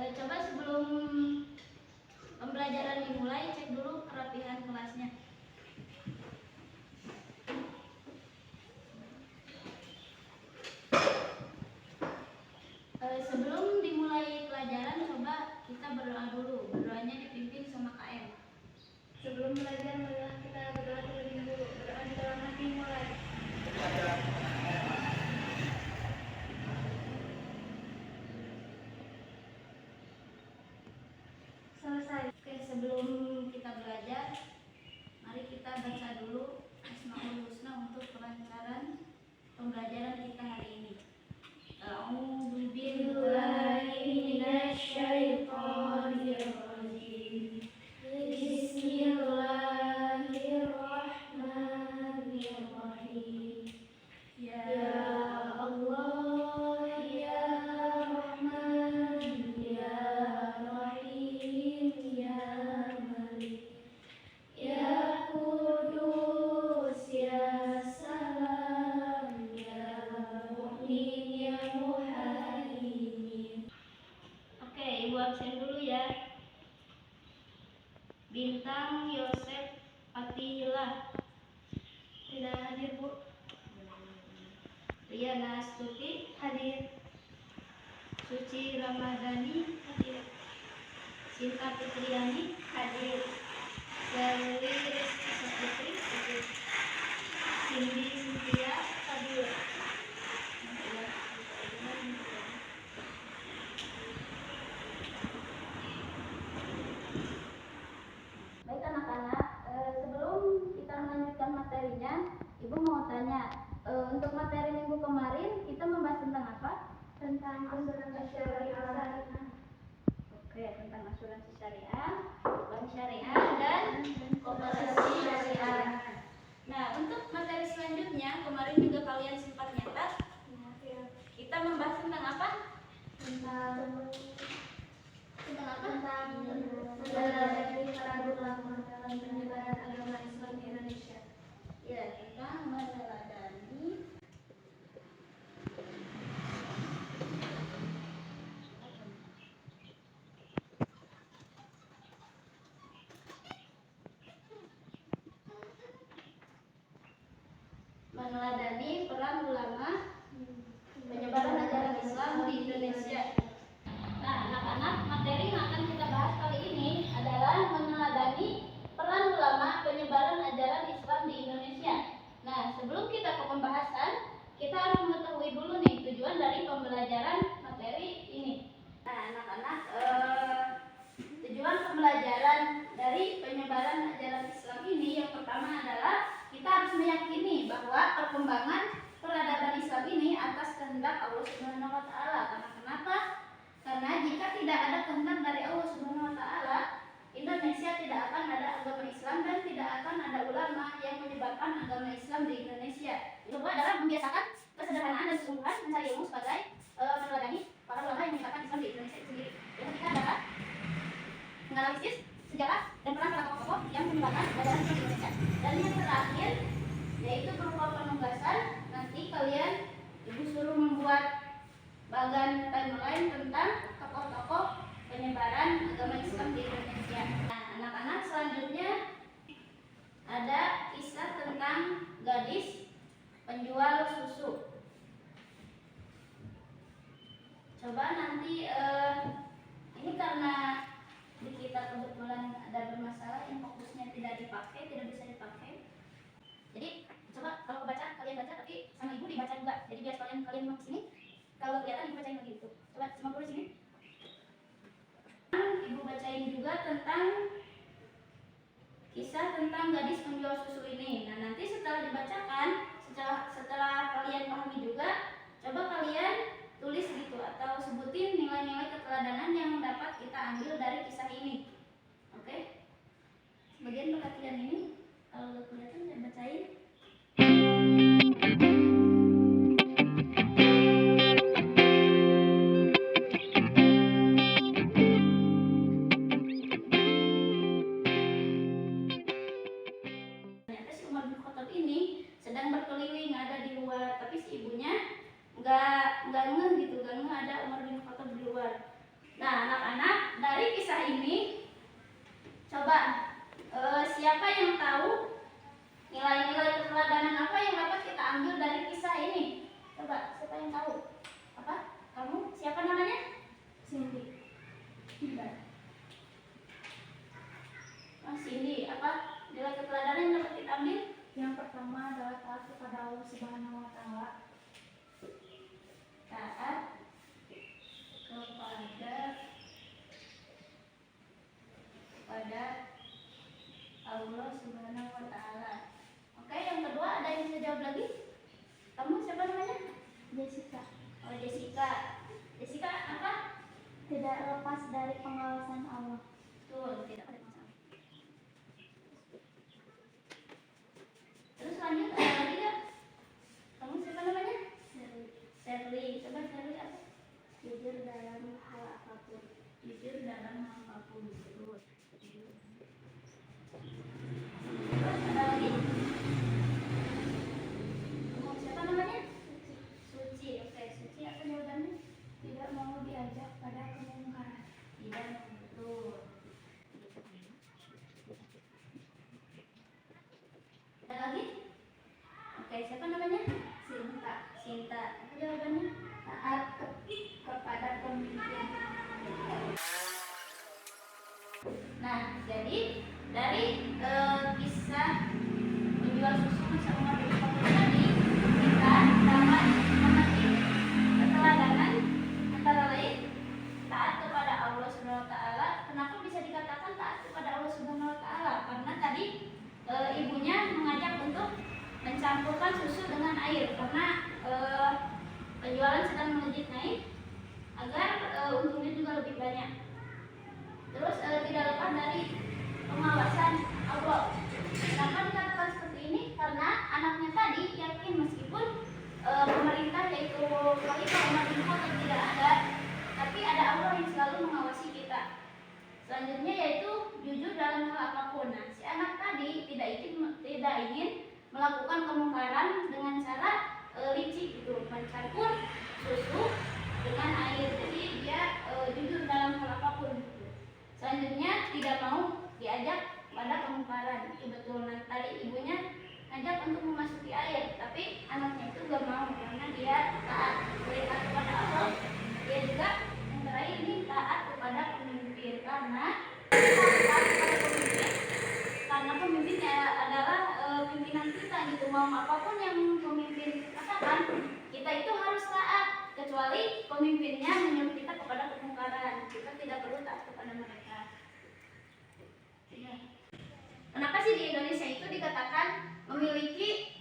Coba sebelum pembelajaran dimulai, cek dulu kerapihan kelasnya. Sebelum dimulai pelajaran, coba kita berdoa dulu. Berdoanya dipimpin sama KM. Sebelum belajar, marilah kita berdoa terlebih dahulu. Berdoa di dalam hati mulai. Selesai. Oke, sebelum kita belajar, mari kita baca dulu Asmaul Husna untuk kelancaran pembelajaran kita hari ini. A'udzu billahi minasyaitonir rajim. Bismillahirrahmanirrahim. Ya Allah, ya Rahman, ya Rahim, ya Malik, ya Qudus, ya Salam, ya Mu'min, ya Muhaimin. Oke, Ibu absen dulu ya. Bintang Yosef Fatihillah. Tidak hadir, Bu. Riana Astuti Hadir. Suci Ramadhani Hadir. Sinta Fitriani Hadir. Zerli Rizky Saputri hadir. Cindy Cynthia Hadir. Baik anak-anak, sebelum kita melanjutkan materinya, Ibu mau tanya, untuk materi minggu kemarin kita membahas tentang apa? Tentang asuransi syariah. Oke, tentang asuransi syariah, bank syariah, dan koperasi syariah. Nah, untuk materi selanjutnya, kemarin juga kalian sempat nyatat, kita membahas tentang apa? Tentang Tentang apa? meneladani para ulama dalam penyebaran agama Islam di Indonesia. Ya, tentang meneladani peran ulama penyebaran ajaran Islam di Indonesia. Nah, anak-anak, materi yang akan kita bahas kali ini adalah meneladani peran ulama penyebaran ajaran Islam di Indonesia. Nah, sebelum kita ke pembahasan, kita harus mengetahui dulu nih tujuan dari pembelajaran materi ini. Nah, anak-anak, tujuan pembelajaran dari penyebaran ajaran Islam ini yang pertama adalah kita harus meyakini bahwa perkembangan peradaban Islam ini atas kehendak Allah Subhanahu wa taala. Karena kenapa? Karena jika tidak ada kehendak dari Allah Subhanahu wa taala, Indonesia tidak akan ada agama Islam dan tidak akan ada ulama yang menyebarkan agama Islam di Indonesia. Itu adalah membiasakan kesederhanaan dan kesungguhan mencari ilmu sebagai meneladani para ulama yang menyebarkan Islam di Indonesia itu sendiri. Yang ketiga adalah menganalisis sejarah dan peran para tokoh yang menyebarkan ajaran Islam di Indonesia. Dan yang terakhir yaitu berupa penugasan, nanti kalian Ibu suruh membuat bagan timeline tentang tokoh-tokoh penyebaran agama Islam di Indonesia. Nah, anak-anak, selanjutnya ada kisah tentang gadis penjual susu. Coba nanti ini karena di kita kebetulan ada bermasalah yang fokusnya tidak bisa dipakai. Jadi coba kalau baca kalian baca, tapi sama Ibu dibaca juga. Jadi biar kalian mau sini, kalau kelihatan Ibu bacain lagi itu. Coba semua guru sini. Ibu bacain juga tentang kisah tentang gadis penjual susu ini. Nah, nanti setelah dibacakan, setelah kalian pahami juga, coba kalian tulis gitu atau sebutin nilai-nilai keteladanan yang dapat kita ambil dari kisah ini. Oke? Bagian perhatian ini kalau udah kelihatan saya bacain. Ternyata si Umar bin Khattab ini sedang berkeliling ada di luar, tapi si ibunya nggak ngeh gitu, nggak ngeh ada Umar bin Khattab di Subhanahu wa taala. Taat kepada Allah Subhanahu wa taala. Oke, yang kedua ada yang bisa jawab lagi? Kamu siapa namanya? Jessica. Oh, Jessica. Jessica apa? Tidak lepas dari pengawasan Allah. Betul, tidak ada masalah. Terus lanjut ada lagi nggak? Kamu siapa namanya? Sherly. Coba Sherly apa? Jujur dalam hal apapun. Jujur dalam hal apapun. Betul. Terus ada lagi? Kamu siapa namanya? Suci. Oke, Suci apa jawabannya? Tidak mau diajak pada kemungkaran. Tidak, betul. Ada lagi? Oke, siapa namanya? Sinta. Sinta. Apa jawabannya? Taat kepada pemimpin. Nah, jadi dari kisah menjual susu sama Umar tadi, kita dapat memetik keteladanan antara lain taat kepada Allah Subhanahu wa taala. Kenapa bisa dikatakan taat kepada Allah Subhanahu wa taala? Karena tadi ibunya mengajak untuk mencampurkan susu dengan air karena penjualan sedang melejit naik agar untungnya juga lebih banyak. Terus tidak lepas dari pengawasan Allah. Kenapa dikatakan seperti ini? Karena anaknya tadi yakin meskipun pemerintah yaitu Khalifah Umar bin Khattab tidak ada, tapi ada Allah yang selalu mengawasi kita. Selanjutnya yaitu jujur dalam hal apapun. Nah, si anak tadi tidak ingin melakukan kemungkaran dengan cara licik gitu, mencampur susu dengan air. Jadi dia jujur dalam hal apapun. Selanjutnya tidak mau diajak pada kemungkaran. Itu betul. Nah, tadi ibunya ngajak untuk memasuki air, tapi anaknya itu gak mau karena dia taat kepada Allah. Dia juga yang terakhir ini taat kepada pemimpin karena pemimpinnya adalah pimpinan kita gitu. Mau apapun yang pemimpin katakan, kita itu harus taat kecuali pemimpinnya menyuruh kita kepada kemungkaran. Kita tidak perlu taat kepada mereka. Kenapa sih di Indonesia itu dikatakan memiliki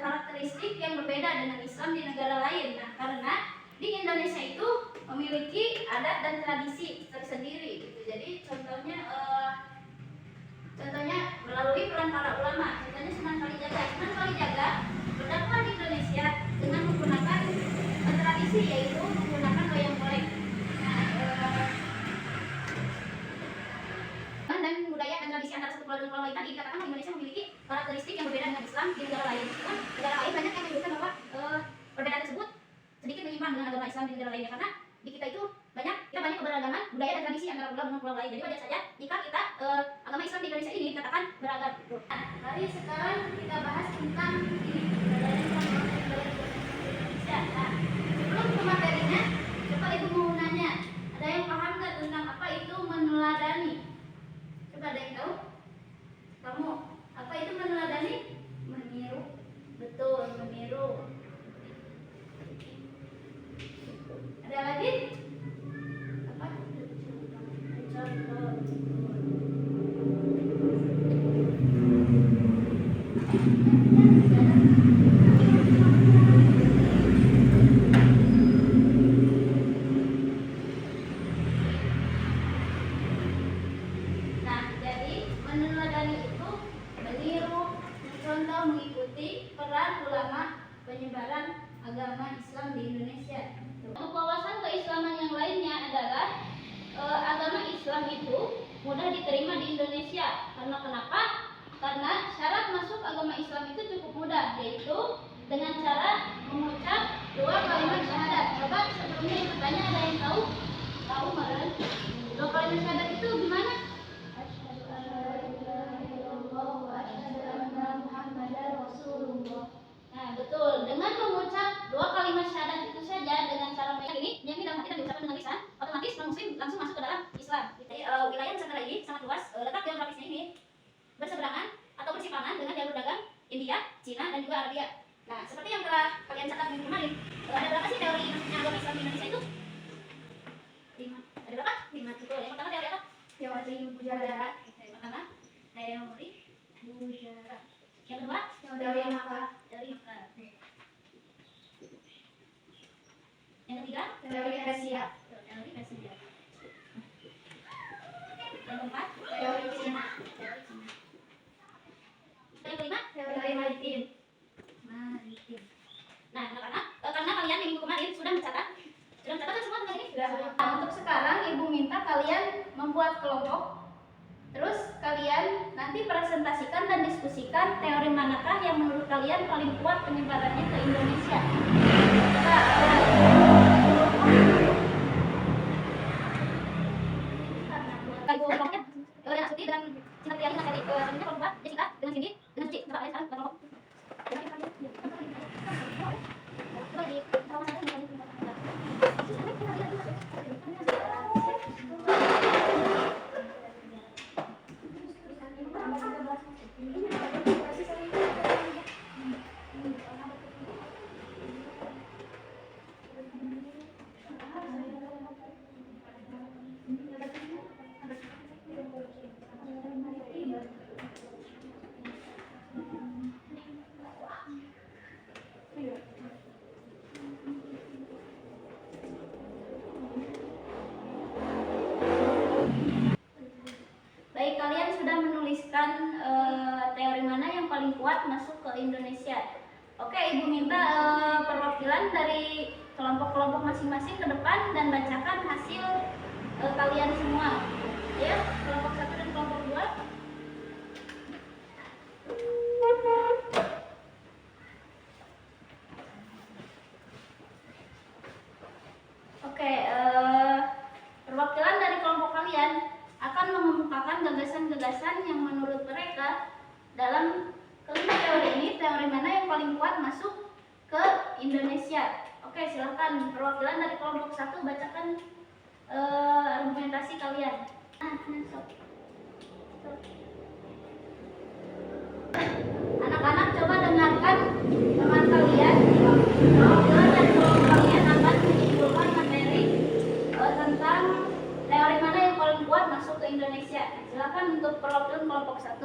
karakteristik yang berbeda dengan Islam di negara lain? Nah, karena di Indonesia itu memiliki adat dan tradisi tersendiri gitu. Jadi contohnya melalui peran para ulama. Contohnya Sunan Kalijaga. Sunan Kalijaga berdakwah di Indonesia dengan menggunakan tradisi yaitu menggunakan wayang golek. Dan budaya dan tradisi antara satu pulau dan pulau lain tadi dikatakan Indonesia memiliki karakteristik yang berbeda dengan Islam di negara lain. Meskipun negara lain banyak yang menyebutkan bahwa perbedaan tersebut sedikit menyimpang dengan agama Islam di negara lainnya, karena di kita itu banyak keberagaman budaya dan tradisi antara pulau dengan pulau lain. Jadi wajar saja jika kita agama Islam di Indonesia ini dikatakan beragam. Nah, mari sekarang kita bahas tentang ini keberadaan Islam di Indonesia. Nah, sebelum ke materinya, coba ibu mau nanya, ada yang paham nggak tentang apa itu meneladani? Coba ada yang tahu? Kamu, apa itu meneladani? Meniru. Betul, meniru. Ada lagi? Apa? Contoh. Nah, jadi meneladani itu meniru, mencontoh, mengikuti peran ulama penyebaran agama Islam di Indonesia. Untuk wawasan keislaman yang lainnya adalah agama Islam itu mudah diterima di Indonesia. Karena kenapa? Karena syarat masuk agama Islam itu cukup mudah, yaitu dengan cara mengucap dua kalimat syahadat. Coba sebelumnya yang bertanya ada yang tahu? Tahu meren? Dua kalimat syahadat itu gimana? Asyhadu an la ilaha illallah wa asyhadu anna Muhammadar Rasulullah. Nah, betul. Dengan mengucap dua kalimat syahadat itu saja dengan cara ini, yang dalam hati dan diucapkan dengan lisan, otomatis muslim langsung masuk ke dalam Islam. Jadi wilayah Nusantara ini sangat luas, letak geografisnya ini berseberangan atau bersimpangan dengan jalur dagang India, Cina, dan juga Arabia. Nah, seperti yang telah kalian catat minggu kemarin, ada berapa sih teori masuknya agama Islam di Indonesia itu? 5. Ada berapa? 5. Betul. Yang pertama teori apa? Teori Bujara. Yang pertama teori Bujara. Yang kedua Teori Maka. teori Maka. Yang ketiga Teori Persia. teori Persia. Yang keempat Teori Cina. teori Cina. Yang kelima Teori Maritim. maritim. Nah, anak-anak, karena kalian minggu kemarin sudah mencatat kan semua tentang ini? Sudah. Nah, untuk sekarang ibu minta kalian membuat kelompok. Terus kalian nanti presentasikan dan diskusikan teori manakah yang menurut kalian paling kuat penyebarannya ke Indonesia. Nah, kelompoknya teori Nasuti dengan Cina Triani dengan Seri selanjutnya kelompok Jessica dengan Cindy dengan Suci. Coba kalian sekarang kelompok. Baik, kalian sudah menuliskan teori mana yang paling kuat masuk ke Indonesia. Oke, ibu minta perwakilan dari kelompok-kelompok masing-masing ke depan dan bacakan hasil kalian semua. Ya, kelompok 1 dan kelompok 2. Oke, perwakilan dari kelompok kalian akan mengemukakan gagasan-gagasan yang menurut mereka dalam kelima teori ini, teori mana yang paling kuat masuk ke Indonesia. Oke, silahkan perwakilan dari kelompok 1 bacakan argumentasi kalian. Anak-anak coba dengarkan teman kalian. Perwakilan dari kelompok kalian akan menyimpulkan materi tentang teori mana yang paling kuat masuk ke Indonesia. Silakan untuk perwakilan kelompok 1.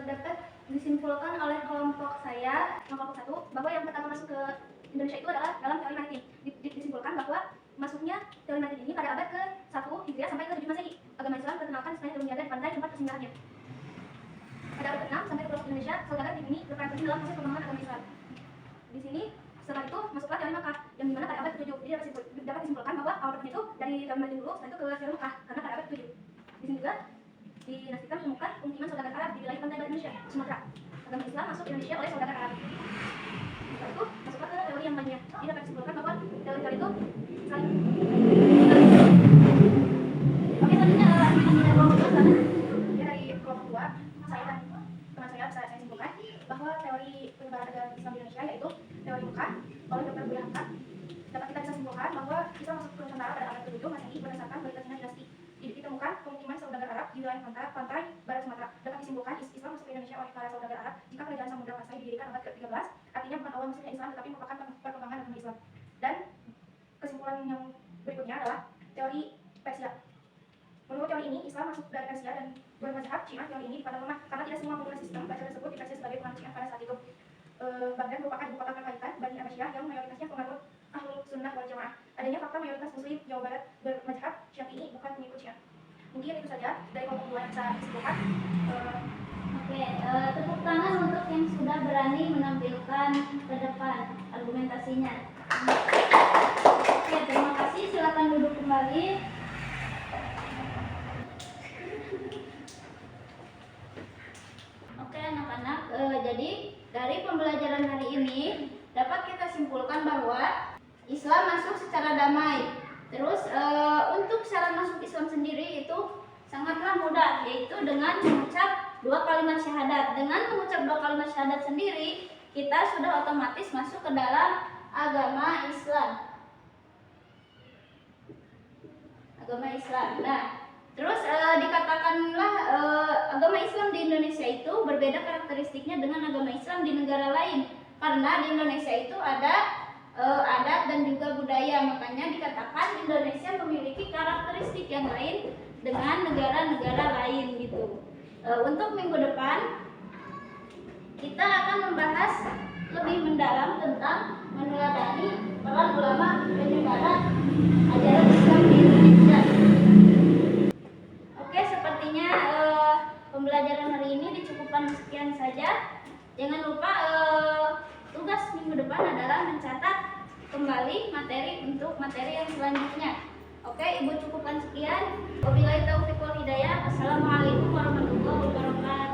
Dapat disimpulkan oleh kelompok saya, kelompok 1, bahwa yang pertama masuk ke Indonesia itu adalah dalam teori maritim. Disimpulkan bahwa masuknya teori maritim ini pada abad ke-1 Hijriah sampai ke-7 Masehi. Agama Islam diperkenalkan sepanjang dunia di pantai tempat persinggahannya. Pada abad ke-6 sampai ke Pulau Indonesia, saudagar ini berperan penting dalam proses pengembangan agama Islam. Di sini setelah itu masuklah teori Makkah yang dimana pada abad ke-7. Jadi dapat disimpulkan bahwa awal pertama itu dari teori maritim dulu, setelah itu ke teori Makkah karena pada abad ke-7. Di sini juga dinastikan menemukan pemukiman saudagar Arab di wilayah pantai barat Indonesia, Sumatera. Agama Islam masuk ke Indonesia oleh saudagar Arab. Setelah itu masuklah ke teori yang lainnya. Jadi dapat disimpulkan bahwa teori-teori itu saling. Oke, selanjutnya dari kelompok 2 sana. Ya, dari kelompok 2, saya dan teman saya bisa saya simpulkan bahwa teori penyebaran agama Islam di Indonesia yaitu teori Mekah oleh Dr. Buya Hamka. Dapat kita bisa simpulkan bahwa Islam masuk ke Nusantara pada abad ke-7 Masehi berdasarkan berikutnya dinasti. Ditemukan pemukiman saudagar Arab di wilayah pantai barat Sumatera. Dapat disimpulkan Islam masuk ke Indonesia oleh para saudagar Arab jika kerajaan Samudra Pasai didirikan abad ke-13, artinya bukan awal masuknya Islam tetapi merupakan perkembangan agama Islam. Dan kesimpulan yang berikutnya adalah teori Persia. Menurut teori ini, Islam masuk dari Persia dan bermazhab Syiah. Teori ini dipandang lemah karena tidak semua populasi Islam baca tersebut di Persia sebagai penganut Syiah pada saat itu. Baghdad merupakan ibu kota kekaitan Bani Abbasiyah yang mayoritasnya penganut Ahlul Sunnah wal Jamaah. Adanya fakta mayoritas Muslim Jawa Barat bermazhab Syafi'i bukan pengikut Syiah. Mungkin itu saja dari kelompok 2 yang bisa disimpulkan. Oke, tepuk tangan untuk yang sudah berani menampilkan ke depan argumentasinya. Oke, terima kasih. Silakan duduk kembali. Oke, anak-anak, jadi dari pembelajaran hari ini dapat kita simpulkan bahwa Islam masuk secara damai. Terus untuk syarat masuk Islam sendiri itu sangatlah mudah, yaitu dengan mengucap 2 kalimat syahadat. Dengan mengucap 2 kalimat syahadat sendiri, kita sudah otomatis masuk ke dalam agama Islam. Agama Islam. Nah, Terus dikatakanlah agama Islam di Indonesia itu berbeda karakteristiknya dengan agama Islam di negara lain, karena di Indonesia itu ada adat dan juga budaya. Makanya dikatakan Indonesia memiliki karakteristik yang lain dengan negara-negara lain gitu. Untuk minggu depan kita akan membahas lebih mendalam tentang meneladani peran ulama penyebaran ajaran Islam di Indonesia. Oke, sepertinya pembelajaran hari ini dicukupkan sekian saja. Jangan lupa tugas minggu depan adalah mencatat kembali materi untuk materi yang selanjutnya. Oke, Ibu cukupkan sekian. Wabillahi taufiq wal hidayah. Wassalamualaikum warahmatullahi wabarakatuh.